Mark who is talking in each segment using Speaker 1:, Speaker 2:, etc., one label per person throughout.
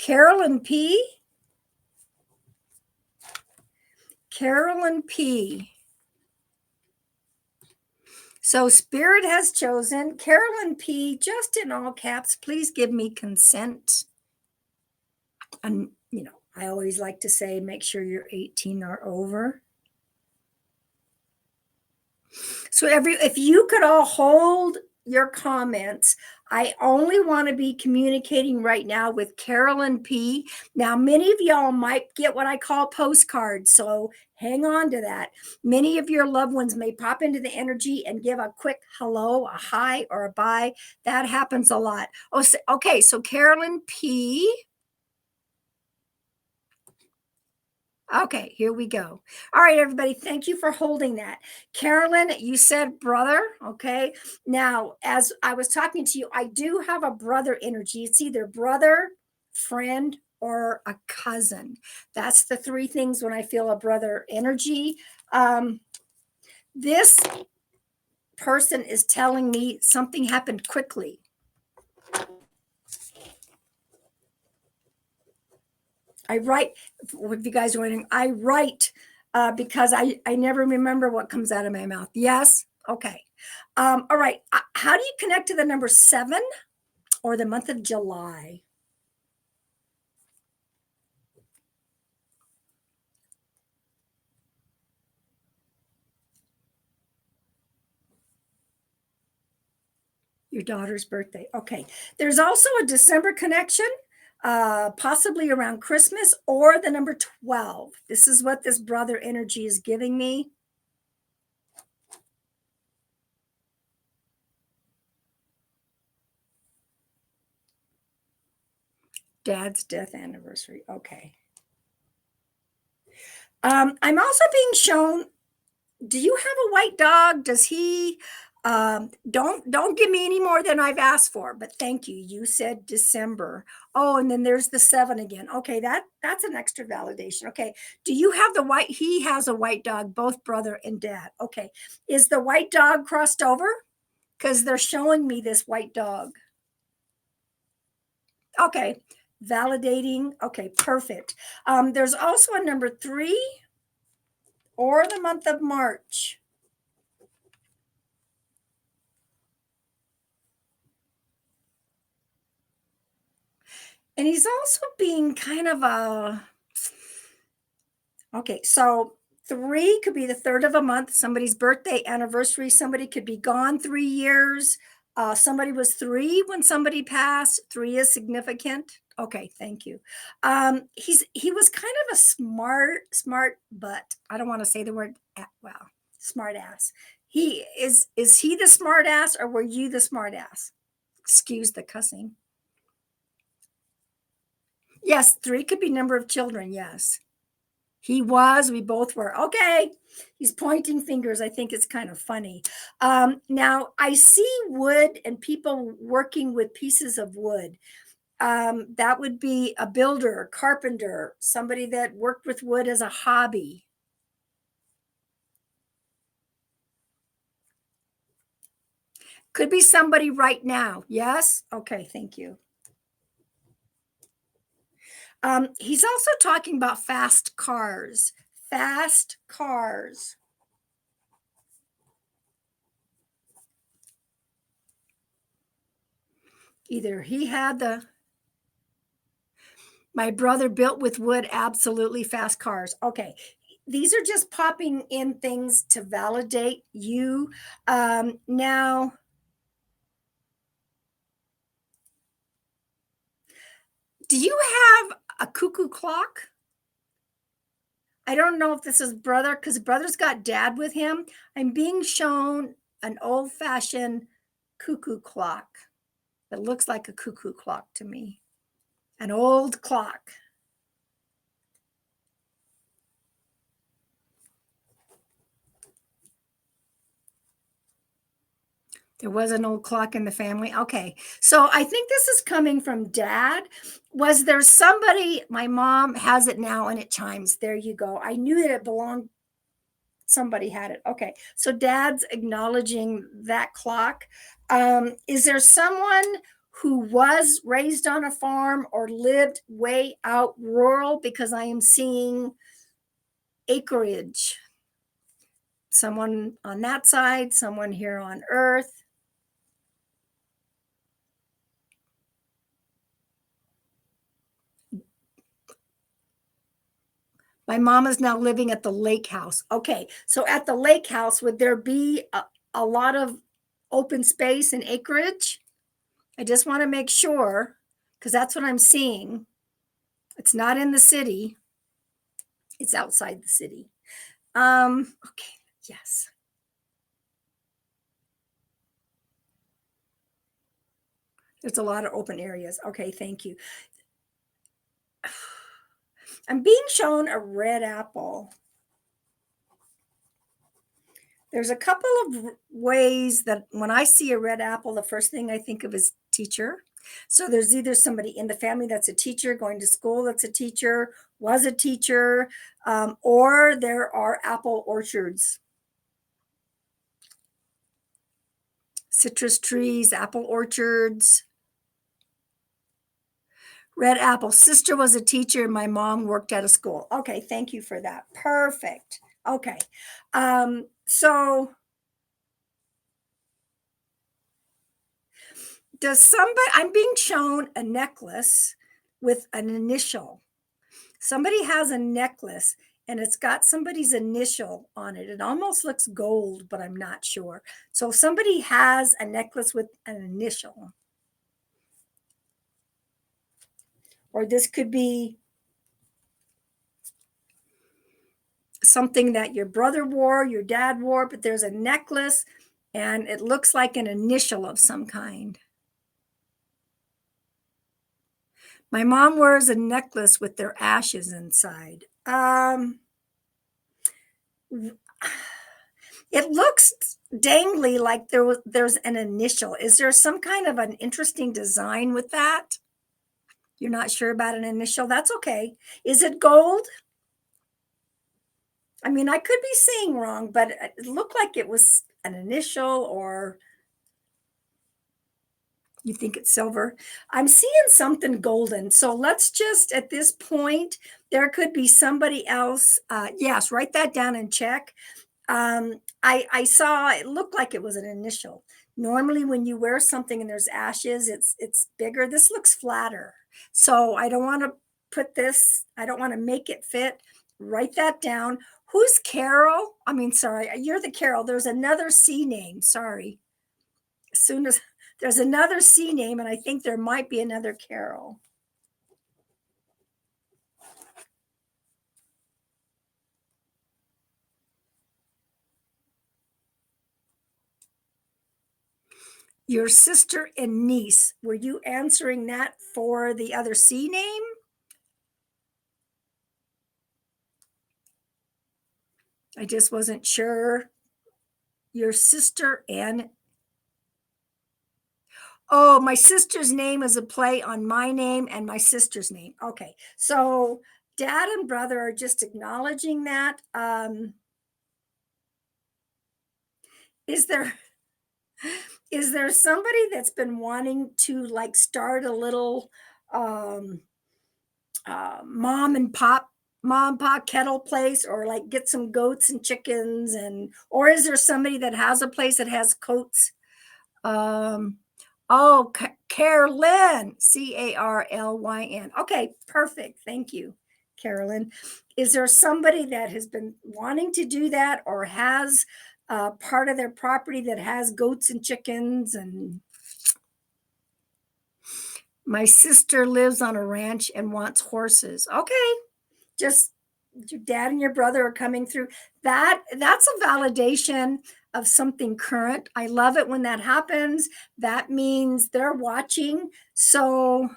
Speaker 1: Carolyn P. Carolyn P. So Spirit has chosen Carolyn P. Just in all caps, please give me consent. And, I always like to say, make sure you're 18 or over. So if you could all hold your comments, I only want to be communicating right now with Carolyn P. Now, many of y'all might get what I call postcards, so hang on to that. Many of your loved ones may pop into the energy and give a quick hello, a hi, or a bye. That happens a lot. Oh, okay, so Carolyn P. Okay, here we go. All right, everybody, thank you for holding that. Carolyn, you said brother, okay? Now, as I was talking to you, I do have a brother energy. It's either brother, friend, or a cousin. That's the three things when I feel a brother energy. This person is telling me something happened quickly. I write, if you guys are wondering, I write because I never remember what comes out of my mouth. Yes? Okay. All right. How do you connect to the number 7 or the month of July? Your daughter's birthday. Okay. There's also a December connection, possibly around Christmas, or the number 12. This is what this brother energy is giving me. Dad's death anniversary. Okay. I'm also being shown, do you have a white dog? Does he don't give me any more than I've asked for, but thank you. You said December. Oh, and then there's the 7 again. Okay, that's an extra validation. Okay. Do you have the white? He has a white dog, both brother and dad. Okay. Is the white dog crossed over? Because they're showing me this white dog. Okay. Validating. Okay, perfect. There's also a number 3 or the month of March. And he's also being kind of okay, so 3 could be the 3rd of a month, somebody's birthday, anniversary, somebody could be gone 3 years. Somebody was 3 when somebody passed. 3 is significant. Okay, thank you. He was kind of a smart, but I don't want to say the word, well, smart ass. Is he the smart ass or were you the smart ass? Excuse the cussing. Yes, 3 could be number of children. Yes. He was, we both were. Okay. He's pointing fingers. I think it's kind of funny. Now, I see wood and people working with pieces of wood. That would be a builder, carpenter, somebody that worked with wood as a hobby. Could be somebody right now. Yes? Okay, thank you. He's also talking about fast cars. Fast cars. Either he had my brother built with wood, absolutely fast cars. Okay. These are just popping in things to validate you. Now, do you have a cuckoo clock? I don't know if this is brother because brother's got dad with him. I'm being shown an old fashioned cuckoo clock that looks like a cuckoo clock to me. An old clock. There was an old clock in the family. Okay. So I think this is coming from dad. Was there somebody, my mom has it now and it chimes. There you go. I knew that it belonged, somebody had it. Okay. So dad's acknowledging that clock. Is there someone who was raised on a farm or lived way out rural, because I am seeing acreage. Someone on that side, someone here on Earth. My mom is now living at the lake house. Okay, so at the lake house, would there be a lot of open space and acreage? I just want to make sure, because that's what I'm seeing. It's not in the city. It's outside the city. Okay, yes. There's a lot of open areas. Okay, thank you. I'm being shown a red apple. There's a couple of ways that when I see a red apple, the first thing I think of is teacher. So there's either somebody in the family that's a teacher, going to school that's a teacher, was a teacher, or there are apple orchards, citrus trees, apple orchards. Red apple. Sister was a teacher and my mom worked at a school. Okay, thank you for that. Perfect. Okay. So does somebody, I'm being shown a necklace with an initial. Somebody has a necklace and it's got somebody's initial on it. It almost looks gold, but I'm not sure. So somebody has a necklace with an initial. Or this could be something that your brother wore, your dad wore, but there's a necklace and it looks like an initial of some kind. My mom wears a necklace with their ashes inside. It looks dangly like there's an initial. Is there some kind of an interesting design with that? You're not sure about an initial? That's okay. Is it gold? I mean, I could be saying wrong, but it looked like it was an initial, or you think it's silver. I'm seeing something golden. So let's just, at this point, there could be somebody else. Yes, write that down and check. I saw it looked like it was an initial. Normally, when you wear something and there's ashes, it's bigger. This looks flatter. So I don't want to put this, I don't want to make it fit. Write that down. Who's Carol? I mean, sorry, you're the Carol. There's another C name. Sorry. As soon as there's another C name, and I think there might be another Carol. Your sister and niece. Were you answering that for the other C name? I just wasn't sure. Your sister and oh, my sister's name is a play on my name and my sister's name. Okay. So dad and brother are just acknowledging that. Is there is there somebody that's been wanting to like start a little um mom and pop kettle place, or like get some goats and chickens, and or is there somebody that has a place that has coats? um oh, Carolyn, Carlyn. Okay, perfect, thank you, Carolyn. Is there somebody that has been wanting to do that, or has part of their property that has goats and chickens? And my sister lives on a ranch and wants horses. Okay, just your dad and your brother are coming through. That's a validation of something current. I love it when that happens. That means they're watching. So,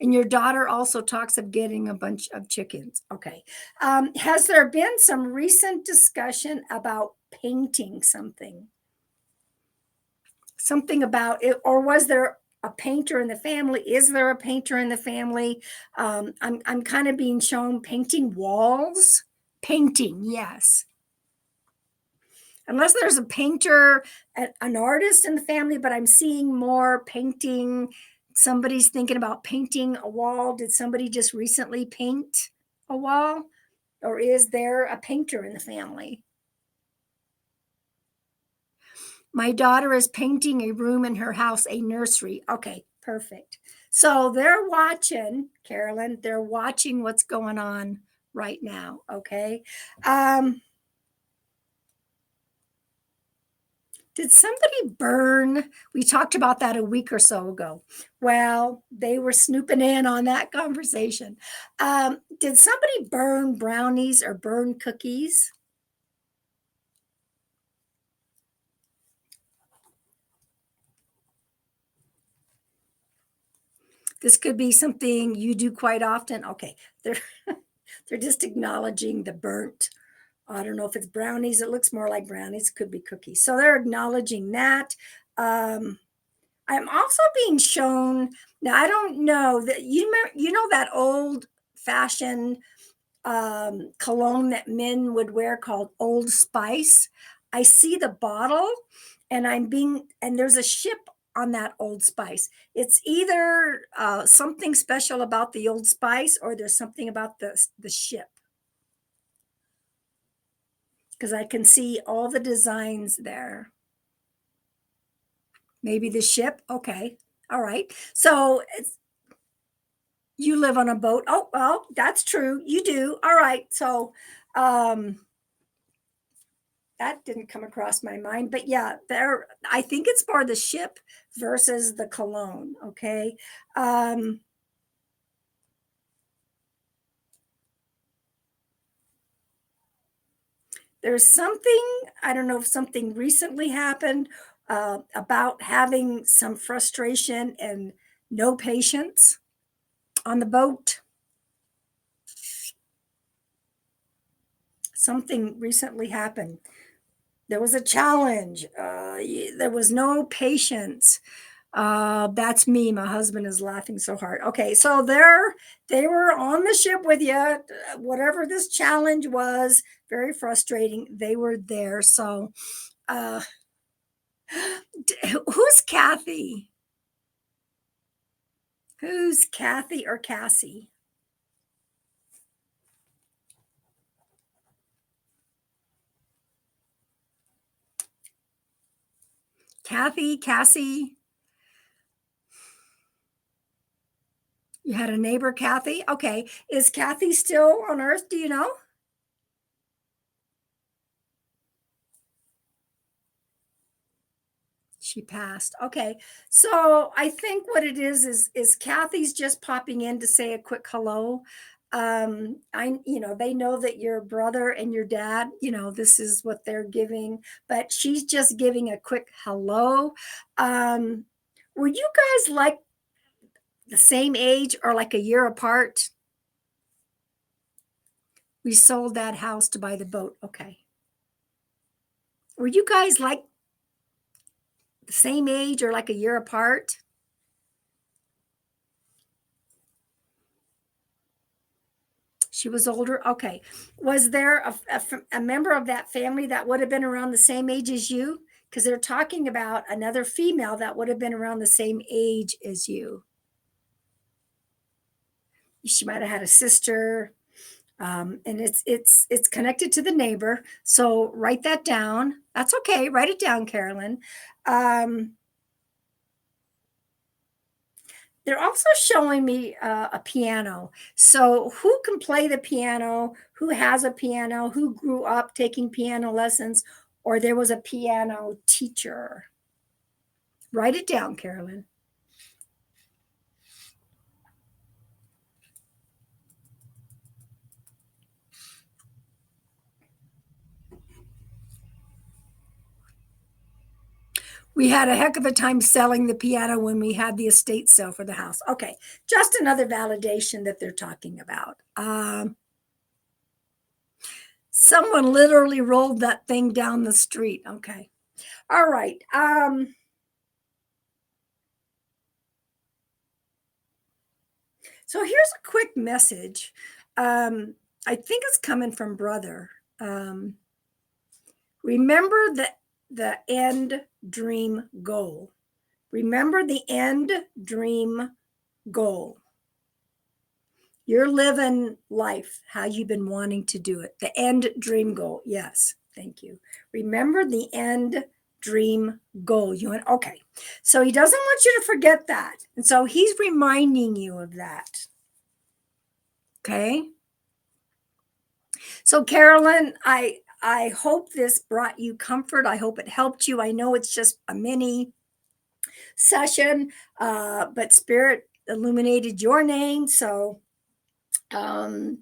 Speaker 1: and your daughter also talks of getting a bunch of chickens. Okay. Has there been some recent discussion about painting something? Something about it, or was there a painter in the family? Is there a painter in the family? I'm kind of being shown painting walls. Painting, yes. Unless there's a painter, an artist in the family, but I'm seeing more painting. Somebody's thinking about painting a wall. Did somebody just recently paint a wall? Or is there a painter in the family? My daughter is painting a room in her house, a nursery. Okay, perfect. So they're watching, Carolyn, they're watching what's going on right now. Okay. Um, did somebody burn? We talked about that a week or so ago. Well, they were snooping in on that conversation. Did somebody burn brownies or burn cookies? This could be something you do quite often. Okay, they're they're just acknowledging the burnt. I don't know if it's brownies. It looks more like brownies. Could be cookies. So they're acknowledging that. Um, I'm also being shown now. I don't know that you know that old fashioned cologne that men would wear called Old Spice. I see the bottle, and there's a ship on that Old Spice. It's either something special about the Old Spice, or there's something about the ship, because I can see all the designs there. Maybe the ship. Okay. All right. So you live on a boat. Oh, well, that's true. You do. All right. So um, that didn't come across my mind. But yeah, I think it's more the ship versus the cologne. Okay. Um, there's something, I don't know if something recently happened about having some frustration and no patience on the boat. Something recently happened. There was a challenge. There was no patience. That's me. My husband is laughing so hard. Okay, so they were on the ship with you. Whatever this challenge was, very frustrating. They were there. So, uh, who's Kathy? Who's Kathy or Cassie? Kathy, Cassie. You had a neighbor, Kathy. Okay, is Kathy still on Earth? Do you know? She passed. Okay. So I think what it is Kathy's just popping in to say a quick hello. They know that your brother and your dad, this is what they're giving, but she's just giving a quick hello. Um, were you guys like the same age or like a year apart? We sold that house to buy the boat. Okay. Were you guys like the same age or like a year apart? She was older. Okay. Was there a member of that family that would have been around the same age as you? Because they're talking about another female that would have been around the same age as you. She might have had a sister, and it's connected to the neighbor. So write that down. That's okay. Write it down, Carolyn. Um, they're also showing me a piano. So, who can play the piano? Who has a piano? Who grew up taking piano lessons? Or there was a piano teacher? Write it down, Carolyn. We had a heck of a time selling the piano when we had the estate sale for the house. Okay, just another validation that they're talking about. Someone literally rolled that thing down the street. Okay. All right. So here's a quick message. Um, I think it's coming from brother. Um, Remember the end dream goal. Remember the end dream goal. You're living life how you've been wanting to do it. The end dream goal. Yes. Thank you. Remember the end dream goal. You went, okay. So he doesn't want you to forget that. And so he's reminding you of that. Okay. So Carolyn, I hope this brought you comfort. I hope it helped you. I know it's just a mini session, but Spirit illuminated your name. So and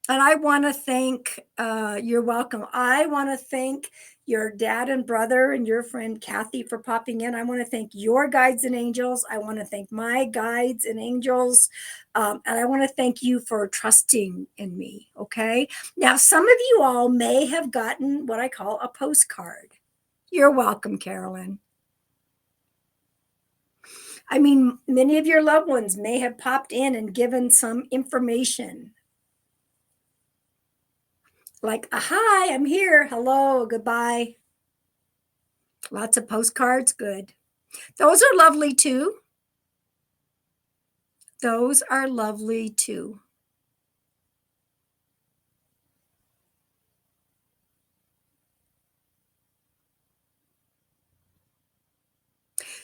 Speaker 1: I want to thank, you're welcome. I want to thank your dad and brother and your friend Kathy for popping in. I want to thank your guides and angels. I want to thank my guides and angels. And I want to thank you for trusting in me. Okay. Now, some of you all may have gotten what I call a postcard. You're welcome, Carolyn. I mean, many of your loved ones may have popped in and given some information. Like, hi, I'm here. Hello, goodbye. Lots of postcards. Good. Those are lovely too. Those are lovely too.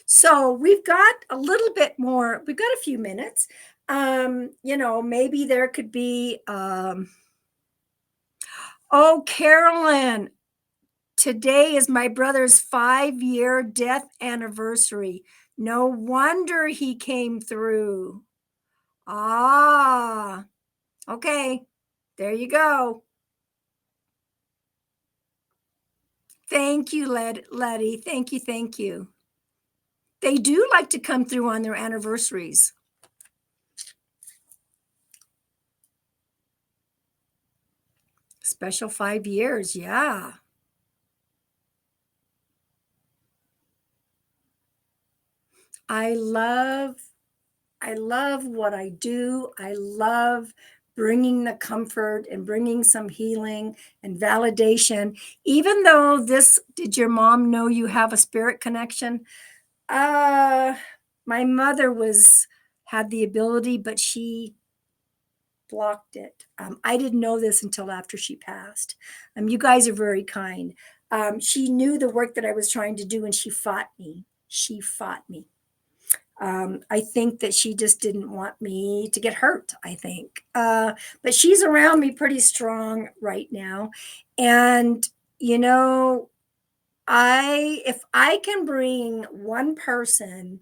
Speaker 1: So we've got a little bit more, we've got a few minutes. Maybe there could be, oh, Carolyn, today is my brother's 5-year death anniversary. No wonder he came through. Ah, okay. There you go. Thank you, Letty. Thank you. Thank you. They do like to come through on their anniversaries. Special 5 years. Yeah. I love what I do. I love bringing the comfort and bringing some healing and validation. Even though did your mom know you have a spirit connection? My mother had the ability, but she blocked it. I didn't know this until after she passed. You guys are very kind. She knew the work that I was trying to do, and she fought me. She fought me. I think that she just didn't want me to get hurt, I think. But she's around me pretty strong right now. And, if I can bring one person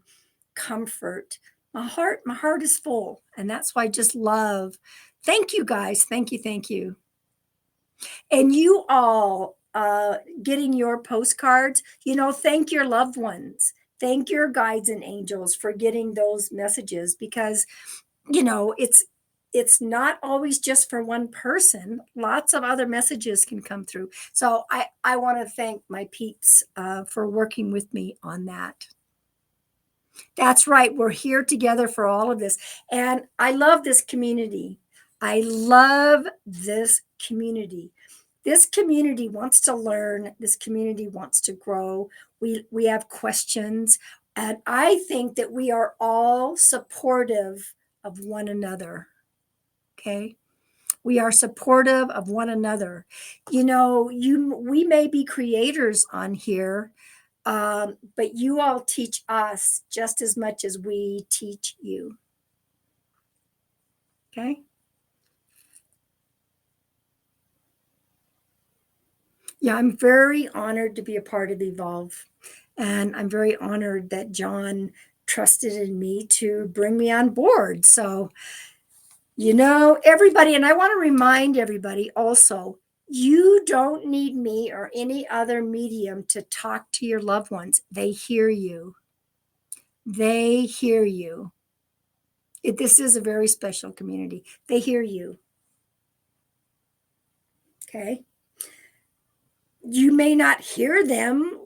Speaker 1: comfort, my heart is full. And that's why I just love. Thank you guys. Thank you. Thank you. And you all getting your postcards, thank your loved ones. Thank your guides and angels for getting those messages, because it's not always just for one person. Lots of other messages can come through. So I want to thank my peeps for working with me on that. That's right. We're here together for all of this. And I love this community. I love this community. This community wants to learn. This community wants to grow. We have questions. And I think that we are all supportive of one another. Okay. We are supportive of one another. We may be creators on here, but you all teach us just as much as we teach you. Okay. Yeah, I'm very honored to be a part of Evolve. And I'm very honored that John trusted in me to bring me on board. So, everybody, and I want to remind everybody also, you don't need me or any other medium to talk to your loved ones. They hear you. They hear you. This is a very special community. They hear you. Okay. You may not hear them.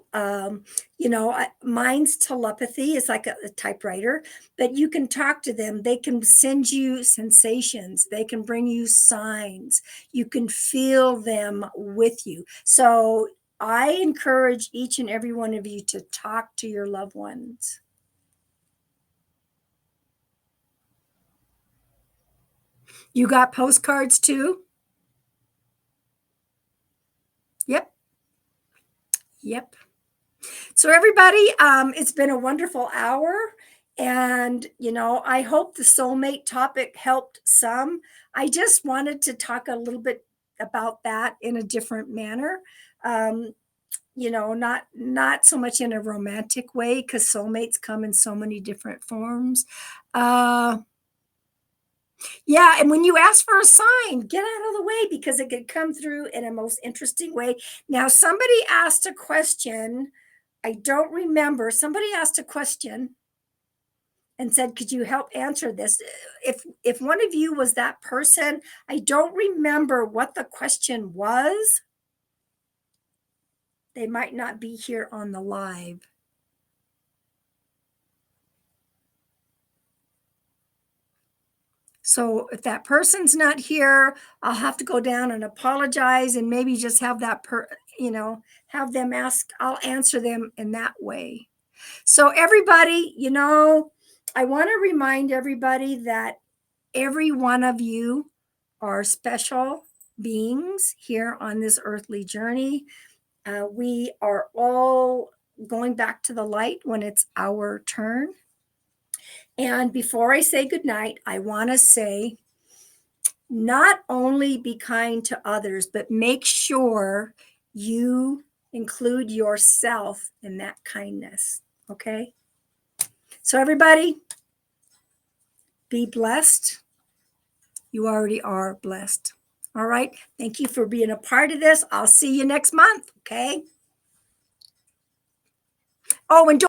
Speaker 1: Mine's telepathy is like a typewriter, but you can talk to them. They can send you sensations. They can bring you signs. You can feel them with you. So I encourage each and every one of you to talk to your loved ones. You got postcards too? Yep. Yep. So everybody, it's been a wonderful hour. And, I hope the soulmate topic helped some. I just wanted to talk a little bit about that in a different manner. Um, not so much in a romantic way, because soulmates come in so many different forms. Uh, yeah, and when you ask for a sign, get out of the way, because it could come through in a most interesting way. Now, somebody asked a question. I don't remember. Somebody asked a question and said, "Could you help answer this?" If one of you was that person, I don't remember what the question was. They might not be here on the live. So if that person's not here, I'll have to go down and apologize, and maybe just have have them ask. I'll answer them in that way. So everybody, I want to remind everybody that every one of you are special beings here on this earthly journey. We are all going back to the light when it's our turn. And before I say goodnight, I want to say, not only be kind to others, but make sure you include yourself in that kindness. Okay? So, everybody, be blessed. You already are blessed. All right. Thank you for being a part of this. I'll see you next month. Okay. Oh, and don't